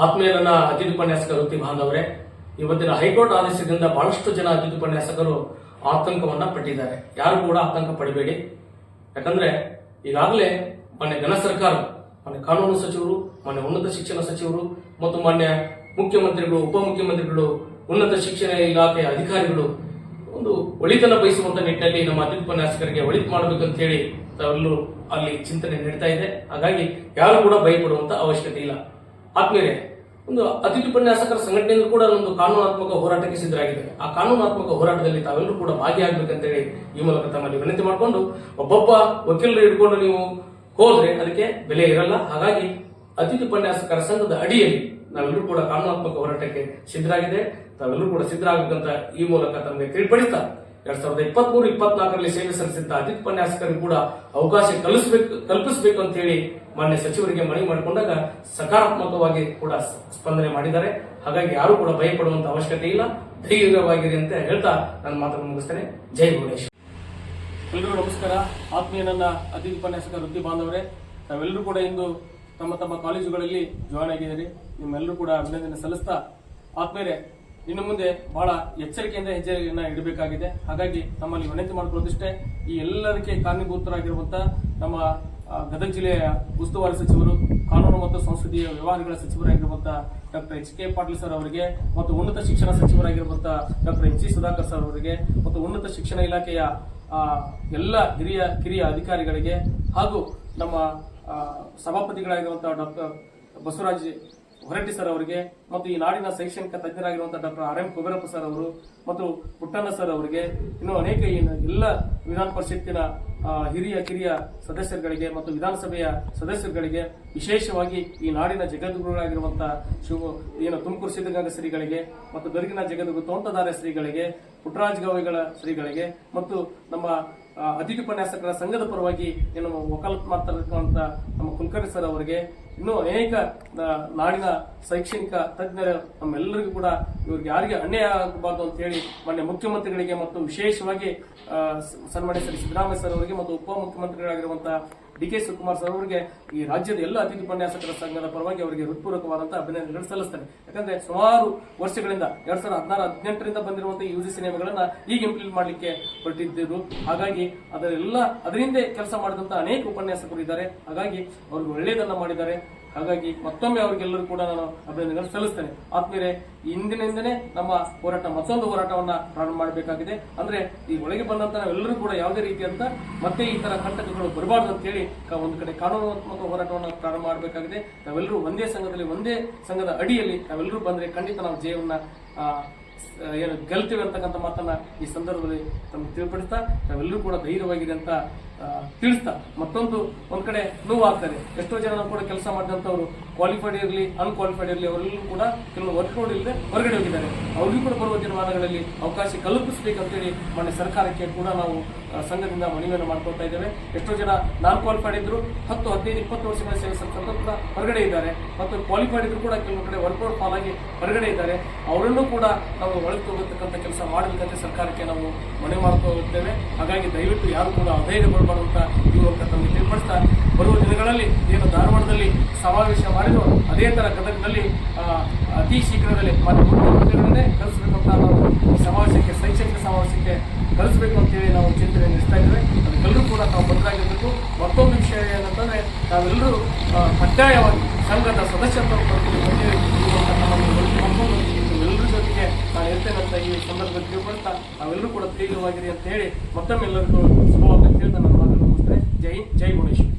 ಆತ್ಮೀಯರನ್ನ ಅತಿಥಿ ಉಪನ್ಯಾಸಕ ವೃತ್ತಿ ಬಾಂಧವರೇ, ಇವತ್ತಿನ ಹೈಕೋರ್ಟ್ ಆದೇಶದಿಂದ ಬಹಳಷ್ಟು ಜನ ಅತಿಥಿ ಉಪನ್ಯಾಸಕರು ಆತಂಕವನ್ನ ಪಟ್ಟಿದ್ದಾರೆ. ಯಾರು ಕೂಡ ಆತಂಕ ಪಡಬೇಡಿ. ಯಾಕಂದ್ರೆ ಈಗಾಗಲೇ ಮೊನ್ನೆ ಘನ ಸರ್ಕಾರ, ಮೊನ್ನೆ ಕಾನೂನು ಸಚಿವರು, ಮೊನ್ನೆ ಉನ್ನತ ಶಿಕ್ಷಣ ಸಚಿವರು ಮತ್ತು ಮೊನ್ನೆ ಮುಖ್ಯಮಂತ್ರಿಗಳು, ಉಪಮುಖ್ಯಮಂತ್ರಿಗಳು, ಉನ್ನತ ಶಿಕ್ಷಣ ಇಲಾಖೆಯ ಅಧಿಕಾರಿಗಳು ಒಂದು ಒಳಿತನ ಬಯಸುವಂತ ನಿಟ್ಟಿನಲ್ಲಿ ನಮ್ಮ ಅತಿಥಿ ಉಪನ್ಯಾಸಕರಿಗೆ ಒಳಿತು ಮಾಡಬೇಕಂತ ಹೇಳಿ ತಾವೆಲ್ಲರೂ ಅಲ್ಲಿ ಚಿಂತನೆ ನಡೀತಾ ಇದೆ. ಹಾಗಾಗಿ ಯಾರು ಕೂಡ ಭಯಪಡುವಂತ ಅವಶ್ಯಕತೆ ಇಲ್ಲ. ಆದ್ಮೇಲೆ ಒಂದು ಅತಿಥಿ ಉಪನ್ಯಾಸಕರ ಸಂಘಟನೆಯಿಂದ ಕೂಡ ಒಂದು ಕಾನೂನಾತ್ಮಕ ಹೋರಾಟಕ್ಕೆ ಸಿದ್ಧರಾಗಿದೆ. ಆ ಕಾನೂನಾತ್ಮಕ ಹೋರಾಟದಲ್ಲಿ ತಾವೆಲ್ಲರೂ ಕೂಡ ಭಾಗಿಯಾಗಬೇಕಂತ ಹೇಳಿ ಈ ಮೂಲಕ ತಮ್ಮಲ್ಲಿ ವಿನಂತಿ ಮಾಡಿಕೊಂಡು, ಒಬ್ಬೊಬ್ಬ ವಕೀಲರು ಹಿಡ್ಕೊಂಡು ನೀವು ಹೋದ್ರೆ ಅದಕ್ಕೆ ಬೆಲೆ ಇರಲ್ಲ. ಹಾಗಾಗಿ ಅತಿಥಿ ಉಪನ್ಯಾಸಕರ ಸಂಘದ ಅಡಿಯಲ್ಲಿ ನಾವೆಲ್ಲರೂ ಕೂಡ ಕಾನೂನಾತ್ಮಕ ಹೋರಾಟಕ್ಕೆ ಸಿದ್ಧರಾಗಿದೆ. ತಾವೆಲ್ಲರೂ ಕೂಡ ಸಿದ್ಧರಾಗಬೇಕಂತ ಈ ಮೂಲಕ ತಮಗೆ ತಿಳಿಪಡಿಸ್ತಾ 2023-24ರಲ್ಲಿ ಸೇವೆ ಸಲ್ಲಿಸಿದ್ದ ಅತಿಥಿ ಉಪನ್ಯಾಸಕರಿಗೆ ಕೂಡ ಅವಕಾಶ ಕಲ್ಪಿಸಬೇಕು ಅಂತ ಹೇಳಿ ಮಾನ್ಯ ಸಚಿವರಿಗೆ ಮನವಿ ಮಾಡಿಕೊಂಡಾಗ ಸಕಾರಾತ್ಮಕವಾಗಿ ಕೂಡ ಸ್ಪಂದನೆ ಮಾಡಿದ್ದಾರೆ. ಹಾಗಾಗಿ ಯಾರು ಕೂಡ ಭಯಪಡುವಂತ ಅವಶ್ಯಕತೆ ಇಲ್ಲ, ಧೈರ್ಯವಾಗಿರಿ ಅಂತ ಹೇಳ್ತಾ ನನ್ನ ಮಾತನ್ನು ಮುಗಿಸ್ತೇನೆ. ಜೈ ಭುವನೇಶ್ವರ್. ಎಲ್ಲರಿಗೂ ನಮಸ್ಕಾರ. ಆತ್ಮೀಯ ನನ್ನ ಅತಿಥಿ ಉಪನ್ಯಾಸಕ ವೃತ್ತಿ ಬಾಂಧವರೇ, ತಾವೆಲ್ಲರೂ ಕೂಡ ಇಂದು ತಮ್ಮ ತಮ್ಮ ಕಾಲೇಜುಗಳಲ್ಲಿ ಜಾಯ್ನ್ ಆಗಿದ್ದೀರಿ. ನಿಮ್ಮೆಲ್ಲರೂ ಕೂಡ ಅಭಿನಂದನೆ ಸಲ್ಲಿಸ್ತಾ, ಆದ್ಮೇಲೆ ಇನ್ನು ಮುಂದೆ ಬಹಳ ಎಚ್ಚರಿಕೆಯಿಂದ ಹೆಜ್ಜೆಯನ್ನ ಇಡಬೇಕಾಗಿದೆ. ಹಾಗಾಗಿ ನಮ್ಮಲ್ಲಿ ವಿನಂತಿ ಮಾಡಿಕೊಳ್ಳೋದಿಷ್ಟೇ, ಈ ಎಲ್ಲದಕ್ಕೆ ಕಾರಣೀಭೂತರಾಗಿರುವಂತಹ ನಮ್ಮ ಗದಗ ಜಿಲ್ಲೆಯ ಉಸ್ತುವಾರಿ ಸಚಿವರು, ಕಾನೂನು ಮತ್ತು ಸಂಸದೀಯ ವ್ಯವಹಾರಗಳ ಸಚಿವರಾಗಿರುವಂತಹ doctor H K Patil sir ಅವರಿಗೆ, ಮತ್ತು ಉನ್ನತ ಶಿಕ್ಷಣ ಸಚಿವರಾಗಿರುವಂತಹ doctor M C Sudhakar sir ಅವರಿಗೆ, ಮತ್ತು ಉನ್ನತ ಶಿಕ್ಷಣ ಇಲಾಖೆಯ ಎಲ್ಲ ಕಿರಿಯ ಅಧಿಕಾರಿಗಳಿಗೆ, ಹಾಗೂ ನಮ್ಮ ಸಭಾಪತಿಗಳಾಗಿರುವಂತಹ ಡಾಕ್ಟರ್ ಬಸವರಾಜ್ ಹೊರಟ್ಟಿ ಸರ್ ಅವರಿಗೆ, ಮತ್ತು ಈ ನಾಡಿನ ಶೈಕ್ಷಣಿಕ ತಜ್ಞರಾಗಿರುವಂತಹ doctor R M Kuberappa sir ಅವರು, ಮತ್ತು ಪುಟ್ಟಣ್ಣ ಸರ್ ಅವರಿಗೆ, ಇನ್ನು ಅನೇಕ ಎಲ್ಲ ವಿಧಾನ ಪರಿಷತ್ತಿನ ಕಿರಿಯ ಸದಸ್ಯರುಗಳಿಗೆ ಮತ್ತು ವಿಧಾನಸಭೆಯ ಸದಸ್ಯರುಗಳಿಗೆ, ವಿಶೇಷವಾಗಿ ಈ ನಾಡಿನ ಜಗದ್ಗುರುಗಳಾಗಿರುವಂತಹ ತುಮಕೂರು ಸಿದ್ಧಗಂಗಾ ಶ್ರೀಗಳಿಗೆ, ಮತ್ತು ಗದಗಿನ ಜಗದ್ಗುರು ತೋಂಟದಾರ್ಯ ಶ್ರೀಗಳಿಗೆ, ಪುಟ್ಟರಾಜ ಗವಾಯಿಗಳ ಶ್ರೀಗಳಿಗೆ, ಮತ್ತು ನಮ್ಮ ಅತಿಥಿ ಉಪನ್ಯಾಸಕರ ಸಂಘದ ಪರವಾಗಿ ಏನು ವಕಾಲತ್ ಮಾಡ್ತಿರ್ತಕ್ಕಂಥ ನಮ್ಮ ಕುಲಕರ್ಣಿ ಸರ್ ಅವರಿಗೆ, ಇನ್ನೂ ಅನೇಕ ನಾಡಿನ ಶೈಕ್ಷಣಿಕ ತಜ್ಞರು ನಮ್ಮೆಲ್ಲರಿಗೂ ಕೂಡ ಇವ್ರಿಗೆ ಯಾರಿಗೆ ಅನ್ಯಾಯ ಆಗಬಾರ್ದು ಅಂತ ಹೇಳಿ ಮಾನ್ಯ ಮುಖ್ಯಮಂತ್ರಿಗಳಿಗೆ ಮತ್ತು ವಿಶೇಷವಾಗಿ ಸನ್ಮಾನ್ಯ ಶ್ರೀ ಸಿದ್ದರಾಮಯ್ಯ ಸರ್ ಅವರಿಗೆ ಮತ್ತು ಉಪಮುಖ್ಯಮಂತ್ರಿಗಳಾಗಿರುವಂತಹ ಡಿ ಕೆ ಶಿವಕುಮಾರ್ ಸರ್ ಅವರಿಗೆ ಈ ರಾಜ್ಯದ ಎಲ್ಲ ಅತಿಥಿ ಉಪನ್ಯಾಸಕರ ಸಂಘದ ಪರವಾಗಿ ಅವರಿಗೆ ಹೃತ್ಪೂರ್ವಕವಾದಂತಹ ಅಭಿನಂದನೆಗಳು ಸಲ್ಲಿಸ್ತಾರೆ. ಯಾಕಂದ್ರೆ ಸುಮಾರು ವರ್ಷಗಳಿಂದ 2016-18ರಿಂದ ಬಂದಿರುವಂತಹ ಯುಜಿಸಿ ನಿಯಮಗಳನ್ನ ಈಗ ಇಂಪ್ಲಿಮೆಂಟ್ ಮಾಡಲಿಕ್ಕೆ ಹೊರಟಿದ್ದರು. ಹಾಗಾಗಿ ಅದರಿಂದ ಕೆಲಸ ಮಾಡಿದಂತಹ ಅನೇಕ ಉಪನ್ಯಾಸಕರು ಇದ್ದಾರೆ. ಹಾಗಾಗಿ ಅವ್ರಿಗೆ ಒಳ್ಳೆಯದನ್ನ ಮಾಡಿದ್ದಾರೆ. ಹಾಗಾಗಿ ಮತ್ತೊಮ್ಮೆ ಅವರಿಗೆಲ್ಲರೂ ಕೂಡ ನಾನು ಅಭಿನಂದನೆಗಳು ಸಲ್ಲಿಸ್ತೇನೆ. ಆದ್ಮೇಲೆ ಇಂದಿನಿಂದನೇ ನಮ್ಮ ಹೋರಾಟ ಮತ್ತೊಂದು ಹೋರಾಟವನ್ನ ಪ್ರಾರಂಭ ಮಾಡಬೇಕಾಗಿದೆ. ಅಂದ್ರೆ ಈ ಒಳಗೆ ಬಂದಂತ ನಾವೆಲ್ಲರೂ ಕೂಡ ಯಾವುದೇ ರೀತಿಯಂತ ಮತ್ತೆ ಈ ತರ ಕಂಟಕಗಳು ಬರಬಾರ್ದು ಅಂತ ಹೇಳಿ ಒಂದು ಕಡೆ ಕಾನೂನಾತ್ಮಕ ಹೋರಾಟವನ್ನು ಪ್ರಾರಂಭ ಮಾಡಬೇಕಾಗಿದೆ. ನಾವೆಲ್ಲರೂ ಒಂದೇ ಸಂಘದ ಅಡಿಯಲ್ಲಿ ನಾವೆಲ್ಲರೂ ಬಂದ್ರೆ ಖಂಡಿತ ನಾವು ಜಯವನ್ನ ಗೆಲ್ತೀವಿ ಅಂತಕ್ಕಂಥ ಮಾತನ್ನ ಈ ಸಂದರ್ಭದಲ್ಲಿ ತಮಗೆ ತಿಳಿಪಡಿಸ್ತಾ, ನಾವೆಲ್ಲರೂ ಕೂಡ ಧೈರ್ಯವಾಗಿದೆ ಅಂತ ತಿಳಿಸ್ತಾ, ಒಂದ್ ಕಡೆ ನೋವು ಆಗ್ತಾರೆ. ಎಷ್ಟೋ ಜನ ಕೂಡ ಕೆಲಸ ಮಾಡಿದಂತವ್ರು ಕ್ವಾಲಿಫೈಡ್ ಇರಲಿ ಅನ್ಕ್ವಾಲಿಫೈಡ್ ಇರಲಿ ಅವರೆಲ್ಲರೂ ಕೂಡ ಕೆಲವು ವರ್ಕ್ಲೋಡ್ ಇಲ್ಲದೆ ಹೊರಗಡೆ ಹೋಗಿದ್ದಾರೆ. ಅವ್ರಿಗೂ ಕೂಡ ಬರುವ ದಿನಮಾನಗಳಲ್ಲಿ ಅವಕಾಶ ಕಲ್ಪಿಸಬೇಕಂತೇಳಿ ಮಾನ್ಯ ಸರ್ಕಾರಕ್ಕೆ ಕೂಡ ನಾವು ಸಂಘದಿಂದ ಮನವಿಯನ್ನು ಮಾಡ್ಕೊಳ್ತಾ ಇದ್ದೇವೆ. ಎಷ್ಟೋ ಜನ ನಾನ್ ಕ್ವಾಲಿಫೈಡ್ ಇದ್ರು 10, 15, 20 ವರ್ಷಗಳ ಸೇವೆ ಸಲ್ಲಿಸಿದಂತ ಕೂಡ ಹೊರಗಡೆ ಇದ್ದಾರೆ, ಮತ್ತು ಕ್ವಾಲಿಫೈಡ್ ಇದ್ರು ಕೂಡ ಕೆಲವು ಕಡೆ ವರ್ಕ್ಲೋಡ್ ಫಾಲ್ ಆಗಿ ಹೊರಗಡೆ ಇದ್ದಾರೆ. ಅವರನ್ನು ಕೂಡ ನಾವು ಒಳಗೆ ಹೋಗತಕ್ಕಂಥ ಕೆಲಸ ಮಾಡಬೇಕಂತ ಸರ್ಕಾರಕ್ಕೆ ನಾವು ಮನವಿ ಮಾಡ್ಕೊಳ್ತೇವೆ. ಹಾಗಾಗಿ ದಯವಿಟ್ಟು ಯಾರು ಕೂಡ ಅಧೈರ್ಯಗೊಳ್ಳಬಾರದಂತ ಈ ಮೂಲಕ ತಮಗೆ ತಿಳಿಪಡಿಸ್ತಾ, ಬರುವ ದಿನಗಳಲ್ಲಿ ಏನು ಧಾರವಾಡದಲ್ಲಿ ಸಮಾವೇಶ ಮಾಡಿದ್ರು ಅದೇ ತರ ಗದಗನಲ್ಲಿ ಅತಿ ಶೀಘ್ರದಲ್ಲಿ ಮುಖ್ಯಮಂತ್ರಿಗಳನ್ನೇ ಕಳಿಸಬೇಕಂತ ನಾವು ಈ ಸಮಾವೇಶಕ್ಕೆ, ಶೈಕ್ಷಣಿಕ ಸಮಾವೇಶಕ್ಕೆ ಕಳಿಸಬೇಕು ಅಂತೇಳಿ ನಾವು ಚಿಂತನೆ ನಡೆಸ್ತಾ ಇದ್ದೇವೆ. ಅದಕ್ಕೆಲ್ಲರೂ ಕೂಡ ನಾವು ಬದ್ಧರಾಗಿರಬೇಕು. ಮತ್ತೊಂದು ವಿಷಯ ಏನಂತಂದ್ರೆ, ನಾವೆಲ್ಲರೂ ಕಡ್ಡಾಯವಾಗಿ ಸಂಘದ ಸದಸ್ಯತ್ವವನ್ನು ಪಡೆದುಕೊಂಡು ಎಲ್ಲರ ಜೊತೆಗೆ ನಾನು ಇರ್ತೇನಂತ ಈ ಸಂದರ್ಭದಲ್ಲಿ ತಿಳ್ಕೊಳ್ತಾ, ನಾವೆಲ್ಲರೂ ಕೂಡ ಧೈರ್ಯವಾಗಿರಿ ಅಂತ ಹೇಳಿ ಮತ್ತೊಮ್ಮೆ ಎಲ್ಲರಿಗೂ ಶುಭವಾಗಲಿ ಅಂತ ನನ್ನ ಮಾತನ್ನು ಮುಗಿಸ್ತೇನೆ. ಜೈ ಭುವನೇಶ್ವರ್.